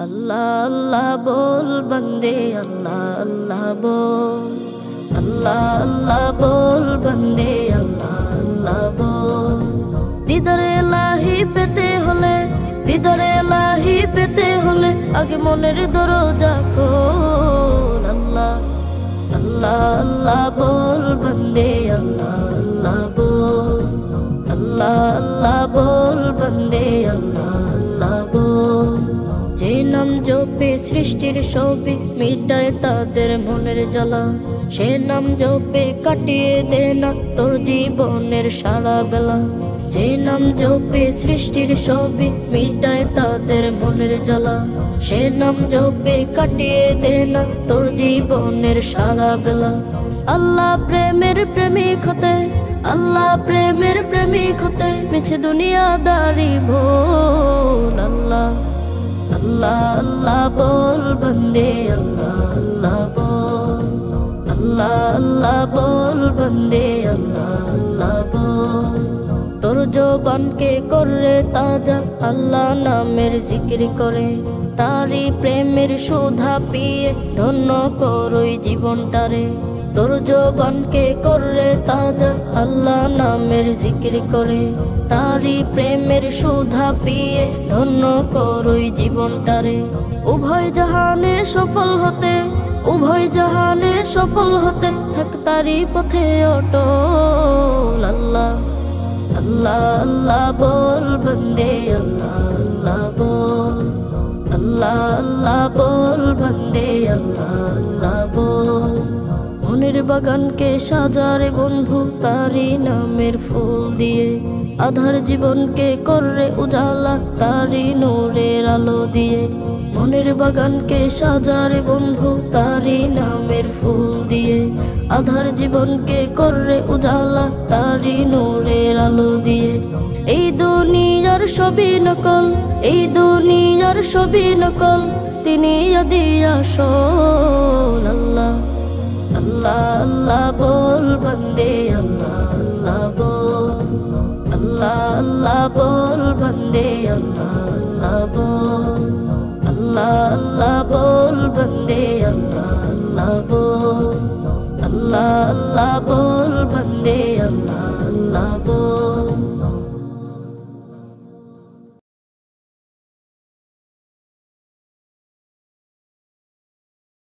अल्लाह अल्लाह बोल बंदे अल्लाह अल्लाह बोल, अल्लाह अल्लाह बोल बंदे अल्लाह अल्लाह बोल। দিদারে ইলাহি পেতে হলে, দিদারে ইলাহি পেতে হলে আগে মনের দরজা খোল। আল্লাহ আল্লাহ আল্লাহ बोल बंदे अल्लाह अल्लाह बोल, अल्लाह अल्लाह बोल बंदे अल्लाह अल्लाह बोल। যে নাম জপে সৃষ্টির সবই মিটায় তাদের মনের জ্বালা, সে নাম জপে কাটিয়ে দে না তোর জীবনের সারা বেলা। যে নাম জপে সৃষ্টির সবই মিটায় তাদের মনের জ্বালা, সে নাম জপে কাটিয়ে দে না তোর জীবনের সারা বেলা। আল্লাহ প্রেমের প্রেমিক হতে, আল্লাহ প্রেমের প্রেমিক হতে মিছে দুনিয়াদারি ভোল। আল্লাহ अल्लाह अल्लाह बोल बंदे अल्लाह अल्लाह बोल, अल्लाह अल्लाह बोल बंदे अल्लाह अल्लाह बोल। তোর জবানকে করে তাজা আল্লাহ নামের জিকির করে, তারি প্রেমের সুধা পিয়ে ধন্য করই জীবনটারে। তোর জবানকে করে তাজা আল্লাহ নামের জিকির করে, তারি প্রেমের সুধা পিয়ে ধন্য করই জীবনটারে। উভয় জাহানে সফল হতে, উভয় জাহানে সফল হতে থাক তারি পথে অটল। আল্লাহ अल्लाह अल्लाह बोल बंदे अल्लाह अल्लाह बोल, अल्लाह अल्लाह बोल बंदे अल्लाह अल्लाह बोल। মনের বাগানকে সাজারে বন্ধু তারি নামের ফুল দিয়ে, আধার জীবনকে করে উজালা তারি নূরের আলো দিয়ে। মনের বাগানকে সাজারে বন্ধু তারি নামের ফুল দিয়ে, আধার জীবনকে করে উজালা তারি নূরের আলো দিয়ে। এই দুনিয়ার সবই নকল, এই দুনিয়ার সবই নকল, তিনি আদি আসল। আল্লাহ अल्लाह अल्लाह बोल बंदे अल्लाह अल्लाह बोल, अल्लाह अल्लाह बोल बंदे अल्लाह अल्लाह बोल, अल्लाह अल्लाह बोल बंदे अल्लाह अल्लाह बोल, अल्लाह अल्लाह बोल बंदे अल्लाह अल्लाह बोल।